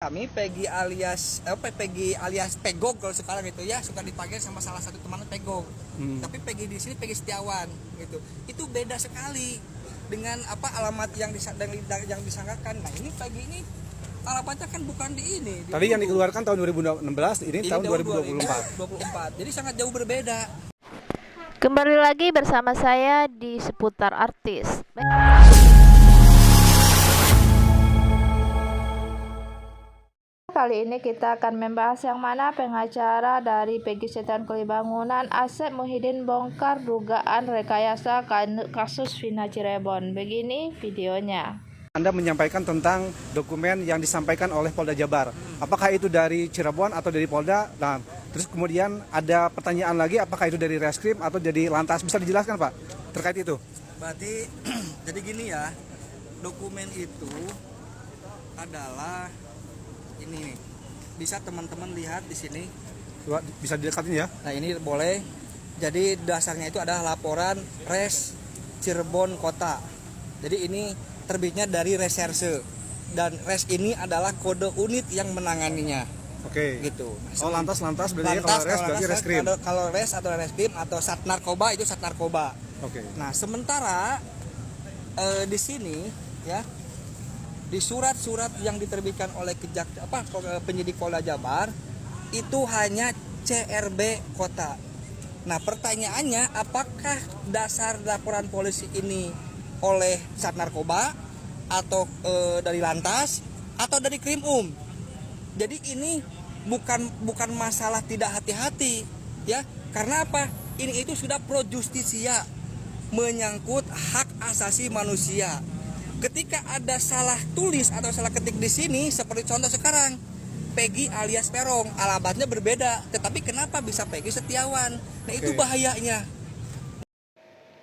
kami Peggy alias Peggy alias Pegog kalau sekarang itu ya, suka dipanggil sama salah satu teman Pegog. Tapi Peggy di sini Peggy Setiawan gitu. Itu beda sekali dengan alamat yang disangkakan. Nah, ini Peggy ini alamatnya kan bukan di ini. Tadi yang dikeluarkan tahun 2016, ini tahun 2024. Jadi sangat jauh berbeda. Kembali lagi bersama saya di seputar artis. Kali ini kita akan membahas yang mana pengacara dari Peggy Setiawan Kulibangunan, Asep Muhyiddin, bongkar dugaan rekayasa kasus Vina Cirebon. Begini videonya. Anda menyampaikan tentang dokumen yang disampaikan oleh Polda Jabar. Apakah itu dari Cirebon atau dari Polda? Nah, terus kemudian ada pertanyaan lagi, apakah itu dari Reskrim atau dari Lantas? Bisa dijelaskan, Pak, terkait itu? Berarti jadi gini ya, dokumen itu adalah ini nih. Bisa teman-teman lihat di sini. Bisa didekatin ya? Nah, ini boleh. Jadi dasarnya itu adalah laporan Res Cirebon Kota. Jadi ini terbitnya dari reserse, dan res ini adalah kode unit yang menanganinya. Oke. Gitu. Oh, lantas berarti kalau res berarti Reskrim. Kalau res atau Reskrim atau Sat Narkoba itu Sat Narkoba. Oke. Nah, sementara di sini ya, di surat-surat yang diterbitkan oleh penyidik Polda Jabar itu hanya CRB Kota. Nah, pertanyaannya, apakah dasar laporan polisi ini oleh Sat Narkoba atau dari Lantas atau dari Krim Jadi ini bukan masalah tidak hati-hati ya, karena apa? Ini itu sudah pro justisia, menyangkut hak asasi manusia. Ketika ada salah tulis atau salah ketik di sini, seperti contoh sekarang Peggy alias Perong, alamatnya berbeda, tetapi kenapa bisa Peggy Setiawan? Nah, itu bahayanya.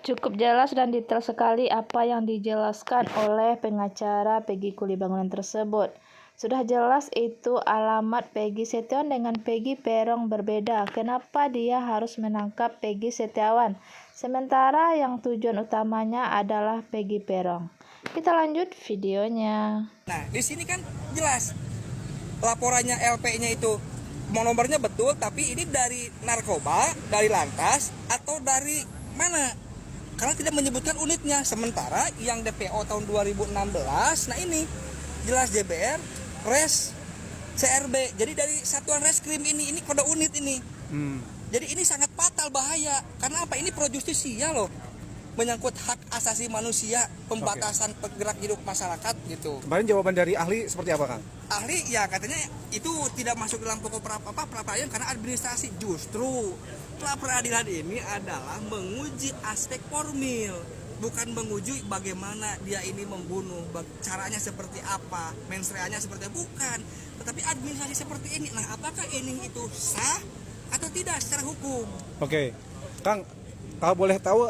Cukup jelas dan detail sekali apa yang dijelaskan oleh pengacara Peggy Kulibangunan tersebut. Sudah jelas itu alamat Peggy Setiawan dengan Peggy Perong berbeda. Kenapa dia harus menangkap Peggy Setiawan, sementara yang tujuan utamanya adalah Peggy Perong? Kita lanjut videonya. Nah, di sini kan jelas laporannya LP-nya itu nomornya betul, tapi ini dari narkoba, dari Lantas, atau dari mana? Karena tidak menyebutkan unitnya. Sementara yang DPO tahun 2016, nah ini jelas JBR, Res, CRB. Jadi dari Satuan Reskrim ini kode unit ini. Jadi ini sangat fatal, bahaya. Karena apa? Ini pro justisia loh, menyangkut hak asasi manusia, pembatasan gerak hidup masyarakat gitu. Kemarin jawaban dari ahli seperti apa, Kang? Ahli ya katanya itu tidak masuk dalam pokok pra-peradilan karena administrasi. Justru pra-peradilan ini adalah menguji aspek formil, bukan menguji bagaimana dia ini membunuh, caranya seperti apa, mensreanya seperti apa, bukan, tetapi administrasi seperti ini. Nah, apakah ini itu sah atau tidak secara hukum? Oke, Kang, kalau boleh tahu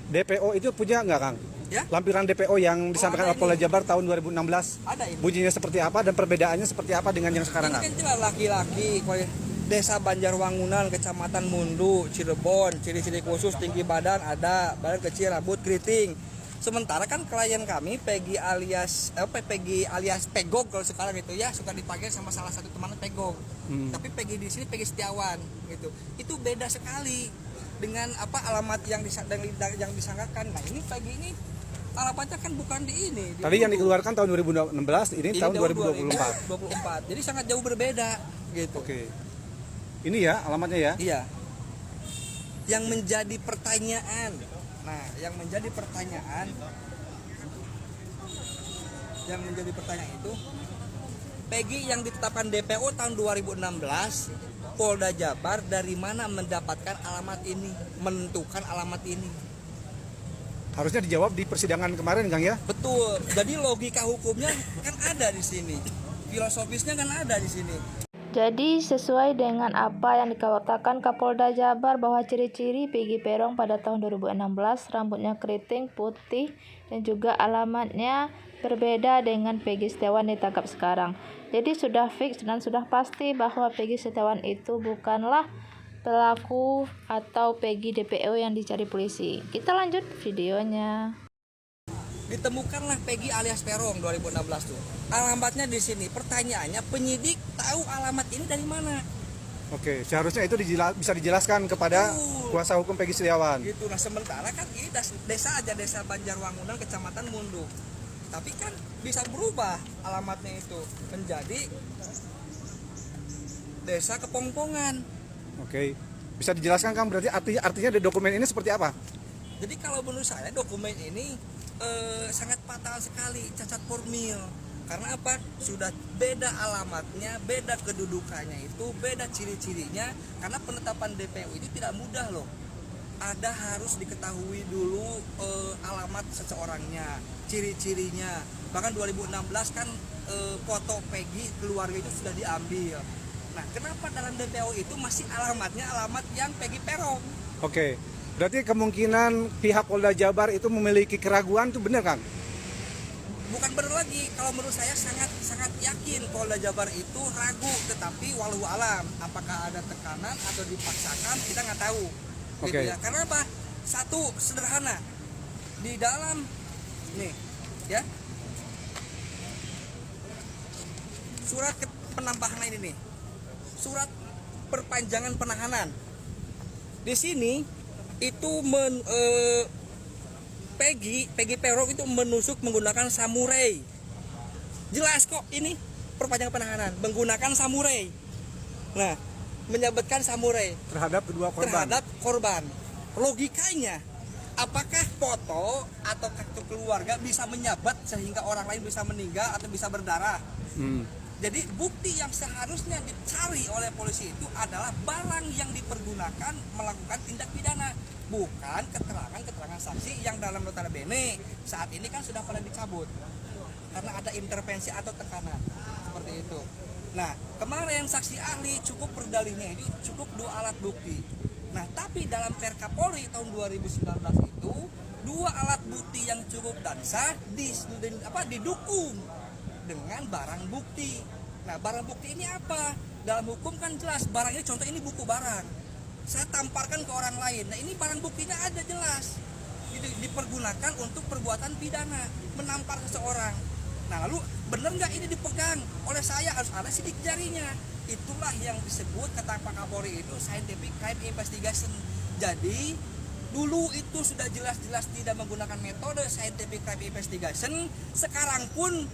DPO itu punya nggak, Kang? Ya? Lampiran DPO yang disampaikan oleh Polda Jabar tahun 2016. Ada ini. Bunyinya seperti apa dan perbedaannya seperti apa dengan yang sekarang, Ini Kang? kan jelas laki-laki Desa Banjarwangunan, Kecamatan Mundu, Cirebon, ciri-ciri khusus tinggi badan ada, badan kecil, rambut keriting. Sementara kan klien kami Peggy alias Pegog kalau sekarang itu ya, suka dipanggil sama salah satu teman Pegog. Tapi Peggy di sini Peggy Setiawan gitu. Itu beda sekali dengan alamat yang disangkakan. Nah, ini Peggy ini alamatnya kan bukan di ini. Tadi yang dikeluarkan tahun 2016, ini tahun 2024. Jadi sangat jauh berbeda gitu. Oke. Ini ya alamatnya ya? Iya. Yang menjadi pertanyaan. Nah, yang menjadi pertanyaan itu Peggy yang ditetapkan DPO tahun 2016, Polda Jabar dari mana mendapatkan alamat ini, menentukan alamat ini? Harusnya dijawab di persidangan kemarin, Kang ya? Betul. Jadi logika hukumnya kan ada di sini. Filosofisnya kan ada di sini. Jadi sesuai dengan apa yang dikatakan Kapolda Jabar bahwa ciri-ciri Peggy Perong pada tahun 2016, rambutnya keriting putih dan juga alamatnya berbeda dengan Peggy Setiawan ditangkap sekarang. Jadi sudah fix dan sudah pasti bahwa Peggy Setiawan itu bukanlah pelaku atau Peggy DPO yang dicari polisi. Kita lanjut videonya. Ditemukanlah Peggy alias Perong 2016 tuh. alamatnya di sini. Pertanyaannya, penyidik tahu alamat ini dari mana? Oke, seharusnya itu bisa dijelaskan kepada kuasa hukum Peggy Setiawan. Gitu. Nah, sementara kan ini desa aja, desa Banjarwangunan, kecamatan Mundu. Tapi kan bisa berubah alamatnya itu menjadi desa Kepongpongan. Oke, bisa dijelaskan Kang, berarti artinya di dokumen ini seperti apa? Jadi kalau menurut saya dokumen ini sangat fatal sekali, cacat formil. Karena apa? Sudah beda alamatnya, beda kedudukannya itu, beda ciri-cirinya. Karena penetapan DPO itu tidak mudah loh. Ada harus diketahui dulu alamat seseorangnya, ciri-cirinya. Bahkan 2016 kan foto Peggy keluarga itu sudah diambil. Nah, kenapa dalam DPO itu masih alamatnya alamat yang Peggy Peron? Oke, berarti kemungkinan pihak Polda Jabar itu memiliki keraguan itu benar Kang? Bukan benar lagi, kalau menurut saya sangat yakin Polda Jabar itu ragu, tetapi walau alam apakah ada tekanan atau dipaksakan kita nggak tahu. Gitu Oke. ya. Karena apa? Satu sederhana, di dalam nih ya surat penampakan ini nih, surat perpanjangan penahanan di sini itu Peggy Peron itu menusuk menggunakan samurai. Jelas kok ini perpanjangan penahanan menggunakan samurai. Nah, menyabetkan samurai Terhadap kedua korban. terhadap korban. Logikanya, apakah foto atau kartu keluarga bisa menyabat sehingga orang lain bisa meninggal atau bisa berdarah? Jadi bukti yang seharusnya dicari oleh polisi itu adalah barang yang dipergunakan melakukan tindak pidana, bukan keterangan saksi yang dalam notabene saat ini kan sudah pada dicabut karena ada intervensi atau tekanan seperti itu. Nah, kemarin saksi ahli cukup berdalihnya itu cukup 2 alat bukti. Nah, tapi dalam Perka Polri tahun 2019 itu 2 alat bukti yang cukup dan sah didukung dengan barang bukti. Nah, barang bukti ini apa? Dalam hukum kan jelas, barangnya contoh ini buku barang. Saya tamparkan ke orang lain. Nah, ini barang buktinya ada jelas. Dipergunakan untuk perbuatan pidana, menampar seseorang. Nah, lalu benar nggak ini dipegang oleh saya, harus ada sidik jarinya. Itulah yang disebut kata Pak Kapolri itu scientific crime investigation. Jadi dulu itu sudah jelas-jelas tidak menggunakan metode scientific crime investigation. Sekarang pun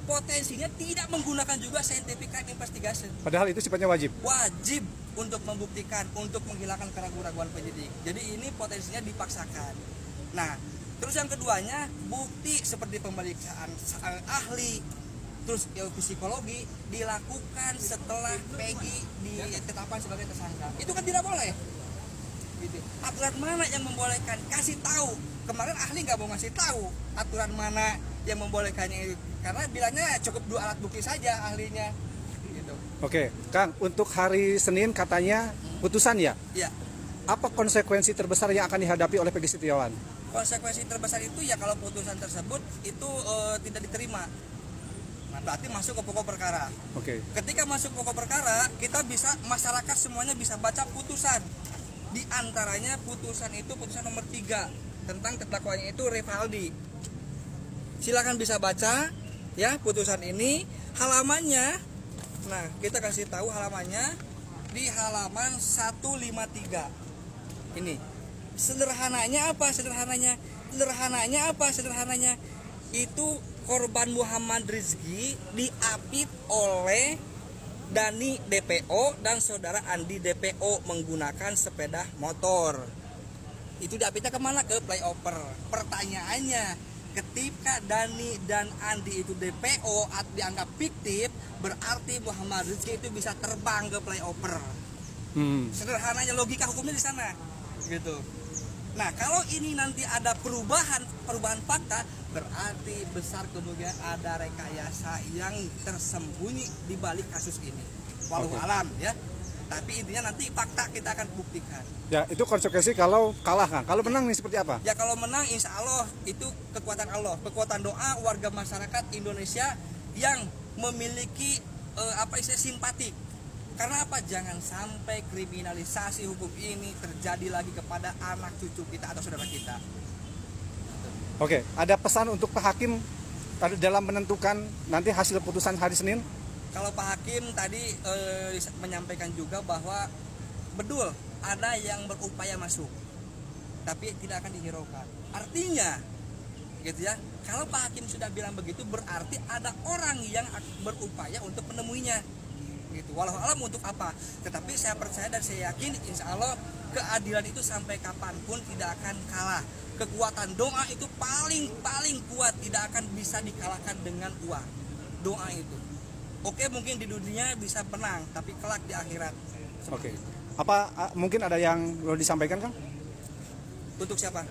potensinya tidak menggunakan juga scientific crime investigation. Padahal itu sifatnya wajib. Wajib untuk membuktikan, untuk menghilangkan keraguan-keraguan penyidik. Jadi ini potensinya dipaksakan. Nah, terus yang keduanya bukti seperti pemeriksaan ahli, terus psikologi dilakukan setelah Peggy ditetapkan sebagai tersangka. Itu kan tidak boleh. Gitu. Aturan mana yang membolehkan? Kasih tahu. Kemarin ahli nggak mau ngasih tahu aturan mana yang membolehkannya itu. Karena bilangnya cukup 2 alat bukti saja ahlinya. Gitu. Oke, Kang, untuk hari Senin katanya putusan ya? Ya. Apa konsekuensi terbesar yang akan dihadapi oleh Peggy Setiawan? Konsekuensi terbesar itu ya kalau putusan tersebut itu tidak diterima. Nah, berarti masuk ke pokok perkara. Oke. Ketika masuk pokok perkara, kita bisa, masyarakat semuanya bisa baca putusan. Di antaranya putusan itu putusan nomor 3 tentang terdakwanya itu Rivaldi. Silakan bisa baca ya putusan ini, halamannya. Nah, kita kasih tahu halamannya di halaman 153. Ini. Sederhananya apa? Sederhananya itu korban Muhammad Rizki diapit oleh Dani DPO dan saudara Andi DPO menggunakan sepeda motor. Itu diapitnya kemana? Ke flyover. Pertanyaannya, ketika Dani dan Andi itu DPO atau dianggap fiktif, berarti Muhammad Rizki itu bisa terbang ke flyover. Sederhananya, logika hukumnya di sana. Gitu. Nah, kalau ini nanti ada perubahan fakta, berarti besar kemungkinan ada rekayasa yang tersembunyi di balik kasus ini. Walau alam ya. Tapi intinya nanti fakta kita akan buktikan. Ya, itu konsekuensi kalau kalah Kang. Kalau menang nih seperti apa? Ya kalau menang insya Allah itu kekuatan Allah, kekuatan doa warga masyarakat Indonesia yang memiliki simpati. Karena apa? Jangan sampai kriminalisasi hukum ini terjadi lagi kepada anak cucu kita atau saudara kita. Oke, ada pesan untuk Pak Hakim dalam menentukan nanti hasil putusan hari Senin? Kalau Pak Hakim tadi menyampaikan juga bahwa betul ada yang berupaya masuk, tapi tidak akan dihiraukan. Artinya, gitu ya. Kalau Pak Hakim sudah bilang begitu, berarti ada orang yang berupaya untuk menemuinya. Gitu. Walau alam untuk apa? Tetapi saya percaya dan saya yakin, insya Allah keadilan itu sampai kapanpun tidak akan kalah. Kekuatan doa itu paling kuat, tidak akan bisa dikalahkan dengan uang. Doa itu. Oke, mungkin di dunia bisa menang, tapi kelak di akhirat. Oke. Apa mungkin ada yang perlu disampaikan, Kang? Untuk siapa?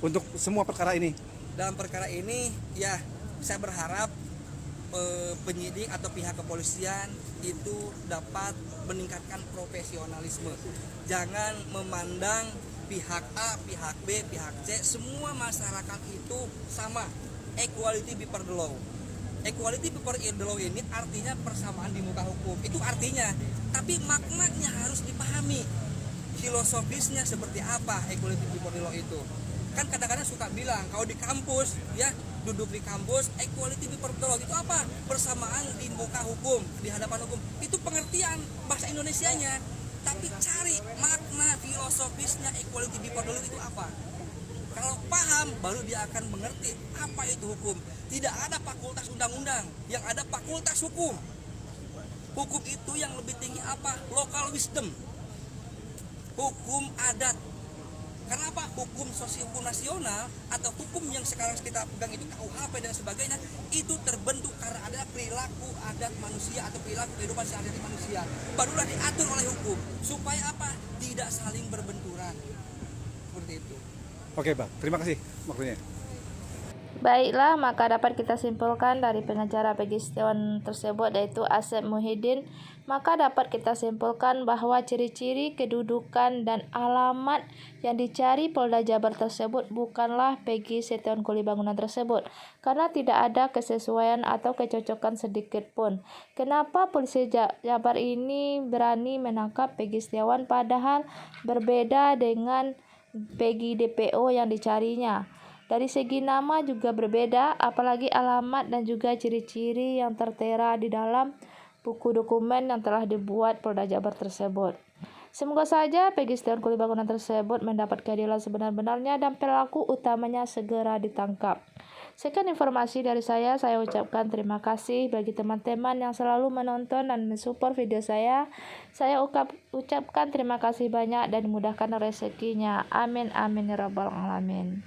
Untuk semua perkara ini. Dalam perkara ini, ya saya berharap penyidik atau pihak kepolisian itu dapat meningkatkan profesionalisme. Jangan memandang pihak A, pihak B, pihak C, semua masyarakat itu sama. Equality before the law. Equality before the law ini artinya persamaan di muka hukum. Itu artinya, tapi maknanya harus dipahami. Filosofisnya seperti apa equality before the law itu? Kan kadang-kadang suka bilang kalau di kampus, ya duduk di kampus, equality before the law itu apa? Persamaan di muka hukum, di hadapan hukum. Itu pengertian bahasa Indonesianya. Tapi cari makna filosofisnya equality before the law itu apa? Kalau paham, baru dia akan mengerti apa itu hukum. Tidak ada fakultas undang-undang, yang ada fakultas hukum. Hukum itu yang lebih tinggi apa? Local wisdom. Hukum adat. Karena apa? Hukum hukum nasional atau hukum yang sekarang kita pegang itu KUHP dan sebagainya, itu terbentuk karena ada perilaku adat manusia atau perilaku kehidupan sehari-hari manusia. Barulah diatur oleh hukum. Supaya apa? Tidak saling berbenturan. Seperti itu. Oke, Bang. Terima kasih waktunya. Baiklah, maka dapat kita simpulkan dari pengacara Peggy Setiawan tersebut, yaitu Asep Muhyiddin. Maka dapat kita simpulkan bahwa ciri-ciri kedudukan dan alamat yang dicari Polda Jabar tersebut bukanlah Peggy Setiawan Kulibangunan tersebut, karena tidak ada kesesuaian atau kecocokan sedikit pun. Kenapa polisi Jabar ini berani menangkap Peggy Setiawan padahal berbeda dengan Peggy DPO yang dicarinya? Dari segi nama juga berbeda, apalagi alamat dan juga ciri-ciri yang tertera di dalam buku dokumen yang telah dibuat Polda Jabar tersebut. Semoga saja Peggy Setiawan Kulibangunan tersebut mendapat keadilan sebenar-benarnya dan pelaku utamanya segera ditangkap. Sekian informasi dari saya ucapkan terima kasih bagi teman-teman yang selalu menonton dan mensupport video saya. Saya ucapkan terima kasih banyak dan dimudahkan rezekinya. Amin amin ya rabbal alamin.